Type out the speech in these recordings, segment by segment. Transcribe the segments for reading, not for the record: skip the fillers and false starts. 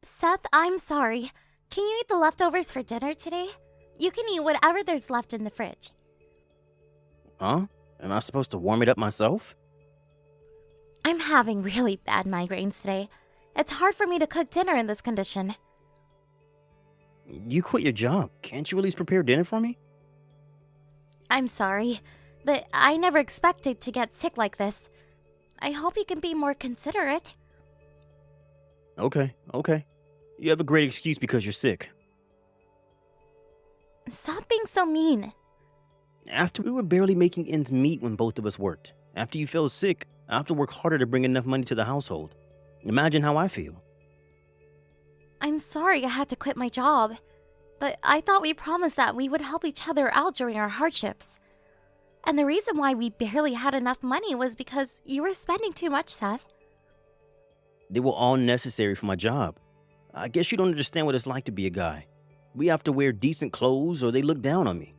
Seth, I'm sorry. Can you eat the leftovers for dinner today? You can eat whatever there's left in the fridge. Huh? Am I supposed to warm it up myself? I'm having really bad migraines today. It's hard for me to cook dinner in this condition. You quit your job. Can't you at least prepare dinner for me? I'm sorry, but I never expected to get sick like this. I hope you can be more considerate. Okay. You have a great excuse because you're sick. Stop being so mean. After we were barely making ends meet when both of us worked. After you fell sick, I have to work harder to bring enough money to the household. Imagine how I feel. I'm sorry I had to quit my job, but I thought we promised that we would help each other out during our hardships. And the reason why we barely had enough money was because you were spending too much, Seth. They were all necessary for my job. I guess you don't understand what it's like to be a guy. We have to wear decent clothes or they look down on me.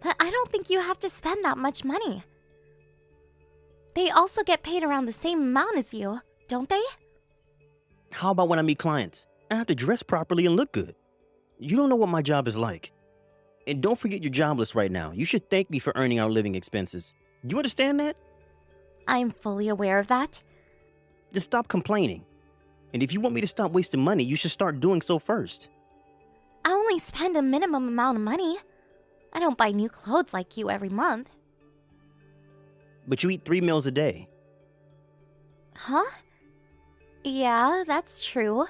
But I don't think you have to spend that much money. They also get paid around the same amount as you, don't they? How about when I meet clients? I have to dress properly and look good. You don't know what my job is like. And don't forget you're jobless right now. You should thank me for earning our living expenses. Do you understand that? I'm fully aware of that. Just stop complaining. And if you want me to stop wasting money, you should start doing so first. I only spend a minimum amount of money. I don't buy new clothes like you every month. But you eat 3 meals a day. Huh? Yeah, that's true.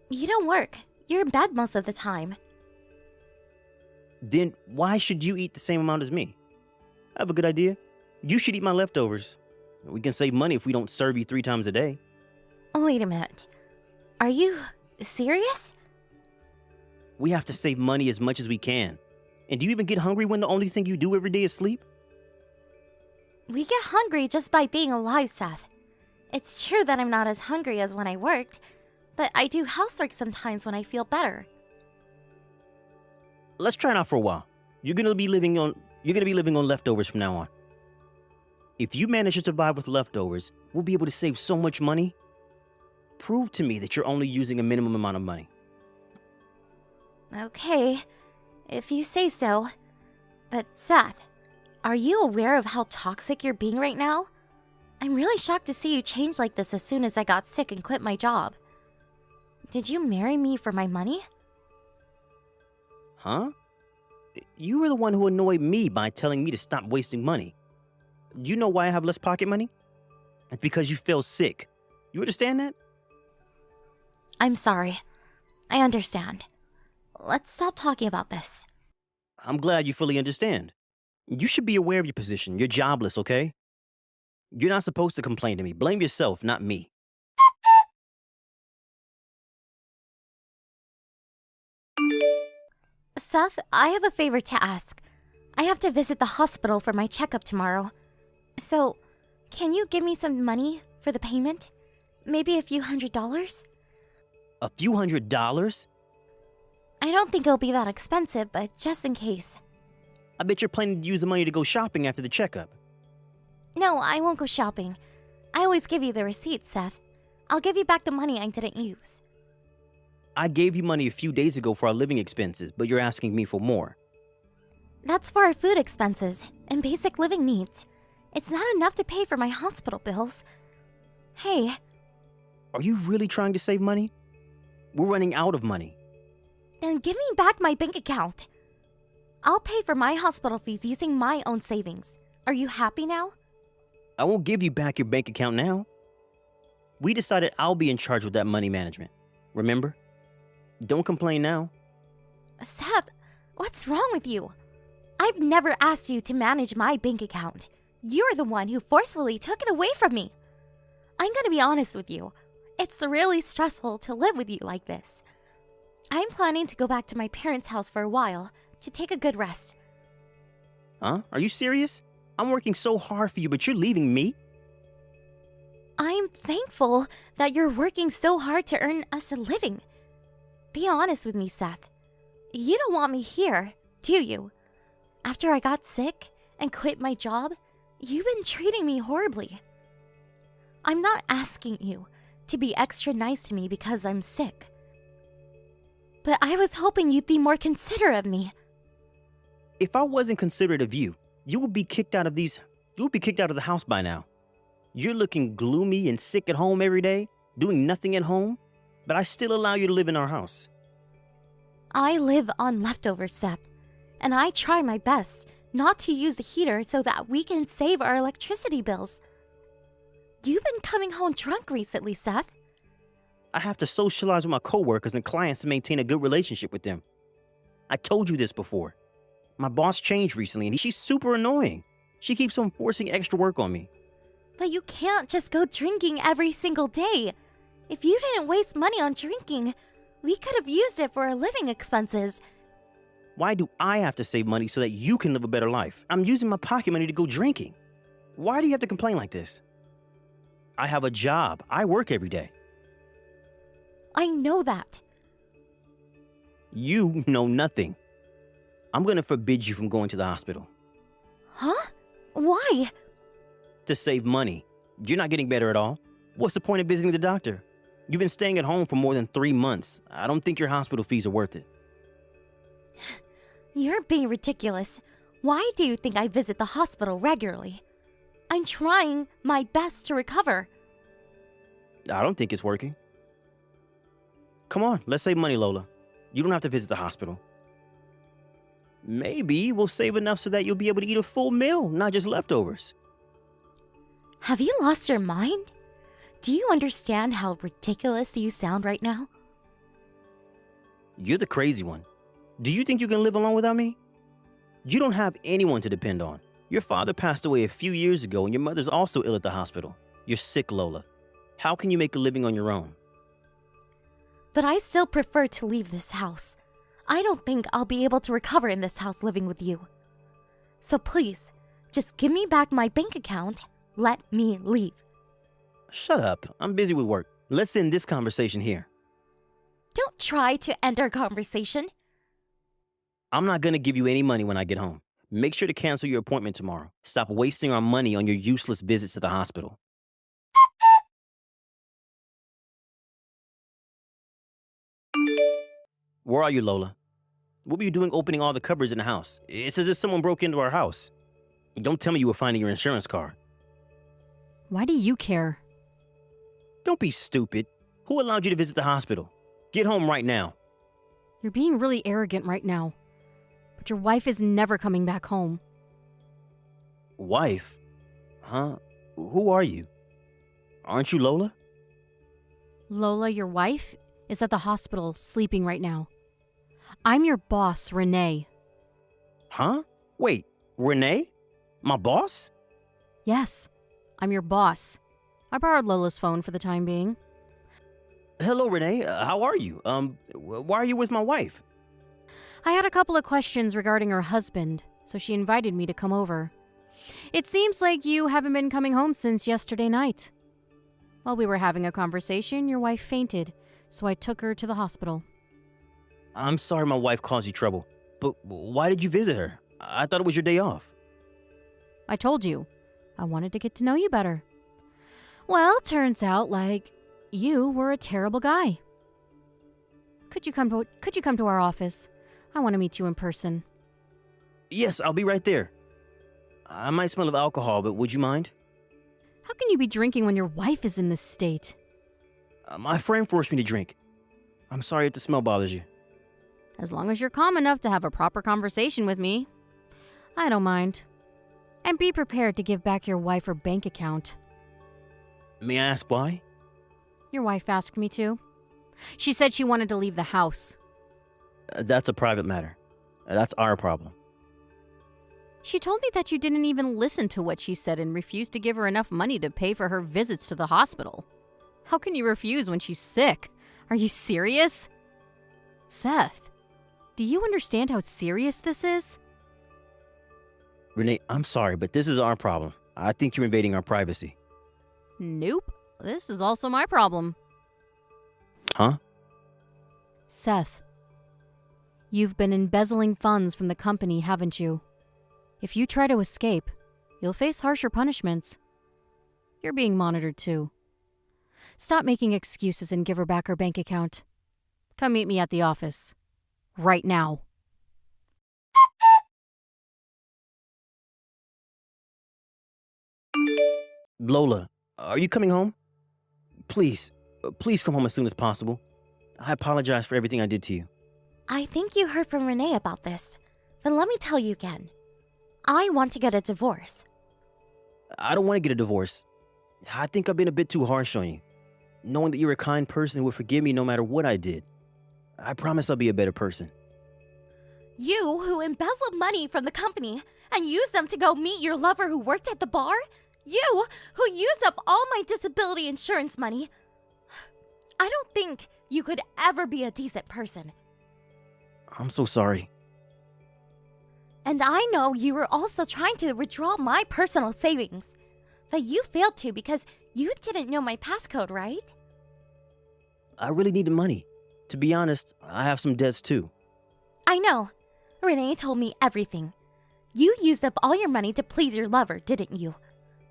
You don't work. You're in bed most of the time. Then why should you eat the same amount as me? I have a good idea. You should eat my leftovers. We can save money if we don't serve you 3 times a day. Wait a minute. Are you serious? We have to save money as much as we can. And do you even get hungry when the only thing you do every day is sleep? We get hungry just by being alive, Seth. It's true that I'm not as hungry as when I worked, but I do housework sometimes when I feel better. Let's try it out for a while. You're gonna be living on leftovers from now on. If you manage to survive with leftovers, we'll be able to save so much money. Prove to me that you're only using a minimum amount of money. Okay, if you say so. But Seth, are you aware of how toxic you're being right now? I'm really shocked to see you change like this as soon as I got sick and quit my job. Did you marry me for my money? Huh? You were the one who annoyed me by telling me to stop wasting money. Do you know why I have less pocket money? It's because you fell sick. You understand that? I'm sorry. I understand. Let's stop talking about this. I'm glad you fully understand. You should be aware of your position. You're jobless, okay? You're not supposed to complain to me. Blame yourself, not me. Seth, I have a favor to ask. I have to visit the hospital for my checkup tomorrow. So, can you give me some money for the payment? Maybe a few $100s? A few $100s? I don't think it'll be that expensive, but just in case. I bet you're planning to use the money to go shopping after the checkup. No, I won't go shopping. I always give you the receipt, Seth. I'll give you back the money I didn't use. I gave you money a few days ago for our living expenses, but you're asking me for more. That's for our food expenses and basic living needs. It's not enough to pay for my hospital bills. Hey. Are you really trying to save money? We're running out of money. Then give me back my bank account. I'll pay for my hospital fees using my own savings. Are you happy now? I won't give you back your bank account now. We decided I'll be in charge with that money management. Remember? Don't complain now. Seth, what's wrong with you? I've never asked you to manage my bank account. You're the one who forcefully took it away from me. I'm gonna be honest with you. It's really stressful to live with you like this. I'm planning to go back to my parents' house for a while to take a good rest. Huh? Are you serious? I'm working so hard for you, but you're leaving me? I'm thankful that you're working so hard to earn us a living. Be honest with me, Seth. You don't want me here, do you? After I got sick and quit my job, you've been treating me horribly. I'm not asking you to be extra nice to me because I'm sick. But I was hoping you'd be more considerate of me. If I wasn't considerate of you, you would be kicked out of the house by now. You're looking gloomy and sick at home every day, doing nothing at home, but I still allow you to live in our house. I live on leftovers, Seth, and I try my best not to use the heater so that we can save our electricity bills. You've been coming home drunk recently, Seth. I have to socialize with my coworkers and clients to maintain a good relationship with them. I told you this before. My boss changed recently and she's super annoying. She keeps on forcing extra work on me. But you can't just go drinking every single day. If you didn't waste money on drinking, we could have used it for our living expenses. Why do I have to save money so that you can live a better life? I'm using my pocket money to go drinking. Why do you have to complain like this? I have a job. I work every day. I know that. You know nothing. I'm going to forbid you from going to the hospital. Huh? Why? To save money. You're not getting better at all. What's the point of visiting the doctor? You've been staying at home for more than 3 months. I don't think your hospital fees are worth it. You're being ridiculous. Why do you think I visit the hospital regularly? I'm trying my best to recover. I don't think it's working. Come on, let's save money, Lola. You don't have to visit the hospital. Maybe we'll save enough so that you'll be able to eat a full meal, not just leftovers. Have you lost your mind? Do you understand how ridiculous you sound right now? You're the crazy one. Do you think you can live alone without me? You don't have anyone to depend on. Your father passed away a few years ago and your mother's also ill at the hospital. You're sick, Lola. How can you make a living on your own? But I still prefer to leave this house. I don't think I'll be able to recover in this house living with you. So please, just give me back my bank account. Let me leave. Shut up. I'm busy with work. Let's end this conversation here. Don't try to end our conversation. I'm not going to give you any money when I get home. Make sure to cancel your appointment tomorrow. Stop wasting our money on your useless visits to the hospital. Where are you, Lola? What were you doing opening all the cupboards in the house? It's as if someone broke into our house. Don't tell me you were finding your insurance card. Why do you care? Don't be stupid. Who allowed you to visit the hospital? Get home right now. You're being really arrogant right now. But your wife is never coming back home. Wife? Huh? Who are you? Aren't you Lola? Lola, your wife, is at the hospital sleeping right now. I'm your boss, Renee. Huh? Wait, Renee? My boss? Yes, I'm your boss. I borrowed Lola's phone for the time being. Hello, Renee. How are you? Why are you with my wife? I had a couple of questions regarding her husband, so she invited me to come over. It seems like you haven't been coming home since yesterday night. While we were having a conversation, your wife fainted, so I took her to the hospital. I'm sorry my wife caused you trouble, but why did you visit her? I thought it was your day off. I told you, I wanted to get to know you better. Well, turns out, you were a terrible guy. Could you come to our office? I want to meet you in person. Yes, I'll be right there. I might smell of alcohol, but would you mind? How can you be drinking when your wife is in this state? My friend forced me to drink. I'm sorry if the smell bothers you. As long as you're calm enough to have a proper conversation with me, I don't mind. And be prepared to give back your wife her bank account. May I ask why? Your wife asked me to. She said she wanted to leave the house. That's a private matter. That's our problem. She told me that you didn't even listen to what she said and refused to give her enough money to pay for her visits to the hospital. How can you refuse when she's sick? Are you serious? Seth, do you understand how serious this is? Renee, I'm sorry, but this is our problem. I think you're invading our privacy. Nope. This is also my problem. Huh? Seth, you've been embezzling funds from the company, haven't you? If you try to escape, you'll face harsher punishments. You're being monitored too. Stop making excuses and give her back her bank account. Come meet me at the office. Right now. Lola, are you coming home? Please, please come home as soon as possible. I apologize for everything I did to you. I think you heard from Renee about this, but let me tell you again. I want to get a divorce. I don't want to get a divorce. I think I've been a bit too harsh on you. Knowing that you're a kind person who would forgive me no matter what I did. I promise I'll be a better person. You who embezzled money from the company and used them to go meet your lover who worked at the bar? You who used up all my disability insurance money? I don't think you could ever be a decent person. I'm so sorry. And I know you were also trying to withdraw my personal savings. But you failed to because you didn't know my passcode, right? I really needed money. To be honest, I have some debts too. I know. Renee told me everything. You used up all your money to please your lover, didn't you?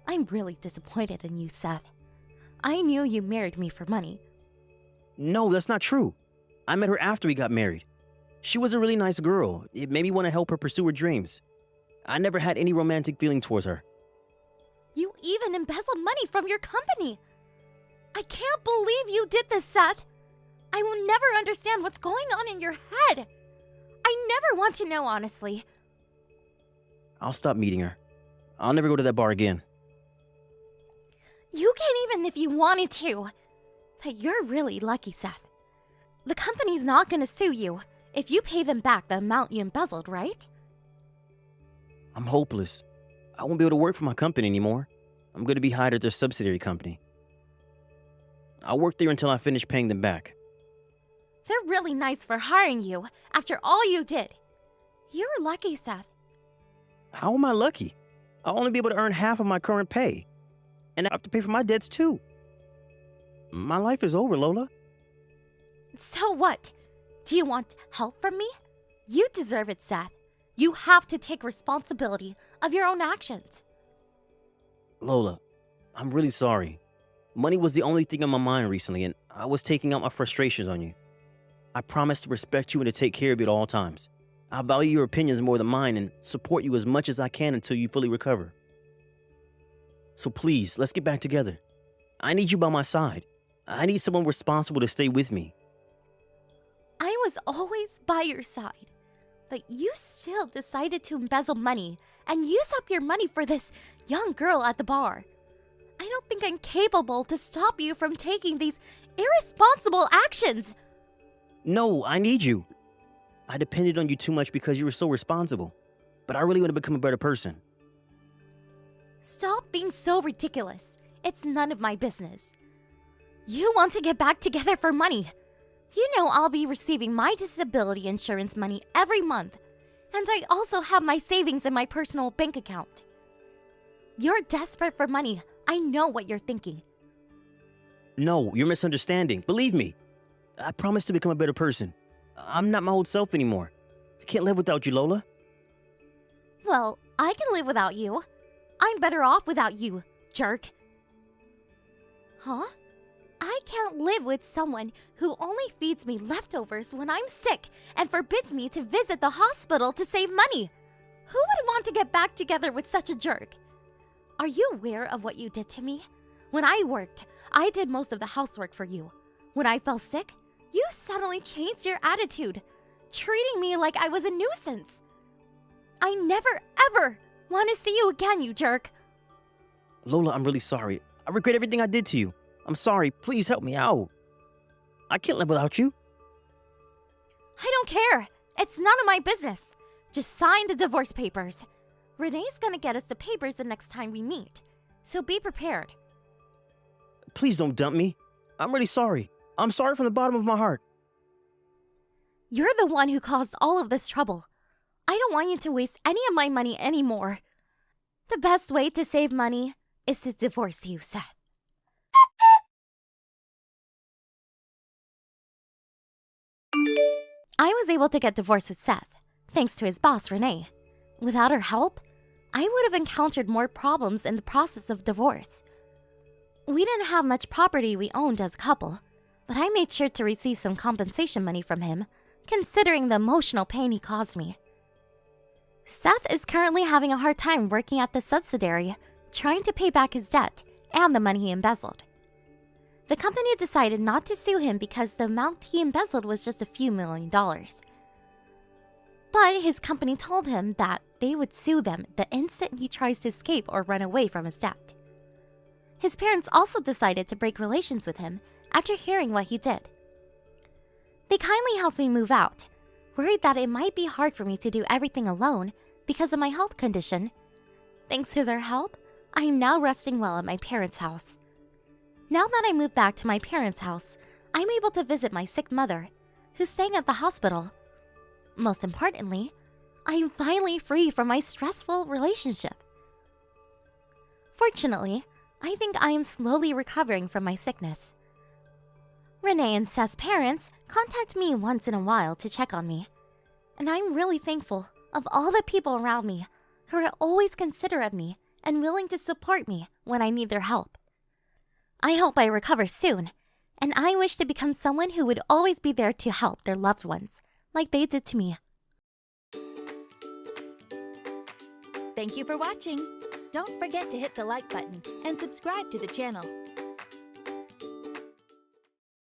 I'm really disappointed in you, Seth. I knew you married me for money. No, that's not true. I met her after we got married. She was a really nice girl. It made me want to help her pursue her dreams. I never had any romantic feeling towards her. You even embezzled money from your company. I can't believe you did this, Seth. I will never understand what's going on in your head. I never want to know, honestly. I'll stop meeting her. I'll never go to that bar again. You can't even if you wanted to. But you're really lucky, Seth. The company's not gonna sue you if you pay them back the amount you embezzled, right? I'm hopeless. I won't be able to work for my company anymore. I'm going to be hired at their subsidiary company. I'll work there until I finish paying them back. They're really nice for hiring you after all you did. You're lucky, Seth. How am I lucky? I'll only be able to earn half of my current pay. And I have to pay for my debts too. My life is over, Lola. So what? Do you want help from me? You deserve it, Seth. You have to take responsibility of your own actions. Lola, I'm really sorry. Money was the only thing on my mind recently, and I was taking out my frustrations on you. I promise to respect you and to take care of you at all times. I value your opinions more than mine and support you as much as I can until you fully recover. So please, let's get back together. I need you by my side. I need someone responsible to stay with me. I was always by your side, but you still decided to embezzle money and use up your money for this young girl at the bar. I don't think I'm capable to stop you from taking these irresponsible actions. No, I need you. I depended on you too much because you were so responsible, but I really want to become a better person. Stop being so ridiculous. It's none of my business. You want to get back together for money. You know I'll be receiving my disability insurance money every month, and I also have my savings in my personal bank account. You're desperate for money. I know what you're thinking. No, you're misunderstanding. Believe me. I promise to become a better person. I'm not my old self anymore. I can't live without you, Lola. Well, I can live without you. I'm better off without you, jerk. Huh? I can't live with someone who only feeds me leftovers when I'm sick and forbids me to visit the hospital to save money. Who would want to get back together with such a jerk? Are you aware of what you did to me? When I worked, I did most of the housework for you. When I fell sick, you suddenly changed your attitude, treating me like I was a nuisance. I never, ever want to see you again, you jerk. Lola, I'm really sorry. I regret everything I did to you. I'm sorry. Please help me out. I can't live without you. I don't care. It's none of my business. Just sign the divorce papers. Renee's gonna get us the papers the next time we meet, so be prepared. Please don't dump me. I'm really sorry. I'm sorry from the bottom of my heart. You're the one who caused all of this trouble. I don't want you to waste any of my money anymore. The best way to save money is to divorce you, Seth. I was able to get divorced with Seth, thanks to his boss, Renee. Without her help, I would have encountered more problems in the process of divorce. We didn't have much property we owned as a couple, but I made sure to receive some compensation money from him, considering the emotional pain he caused me. Seth is currently having a hard time working at the subsidiary, trying to pay back his debt and the money he embezzled. The company decided not to sue him because the amount he embezzled was just a few $1,000,000. But his company told him that they would sue them the instant he tries to escape or run away from his debt. His parents also decided to break relations with him after hearing what he did. They kindly helped me move out, worried that it might be hard for me to do everything alone because of my health condition. Thanks to their help, I am now resting well at my parents' house. Now that I moved back to my parents' house, I'm able to visit my sick mother, who's staying at the hospital. Most importantly, I am finally free from my stressful relationship. Fortunately, I think I am slowly recovering from my sickness. Renee and Seth's parents contact me once in a while to check on me, and I'm really thankful of all the people around me who are always considerate of me and willing to support me when I need their help. I hope I recover soon, and I wish to become someone who would always be there to help their loved ones, like they did to me. Thank you for watching. Don't forget to hit the like button and subscribe to the channel.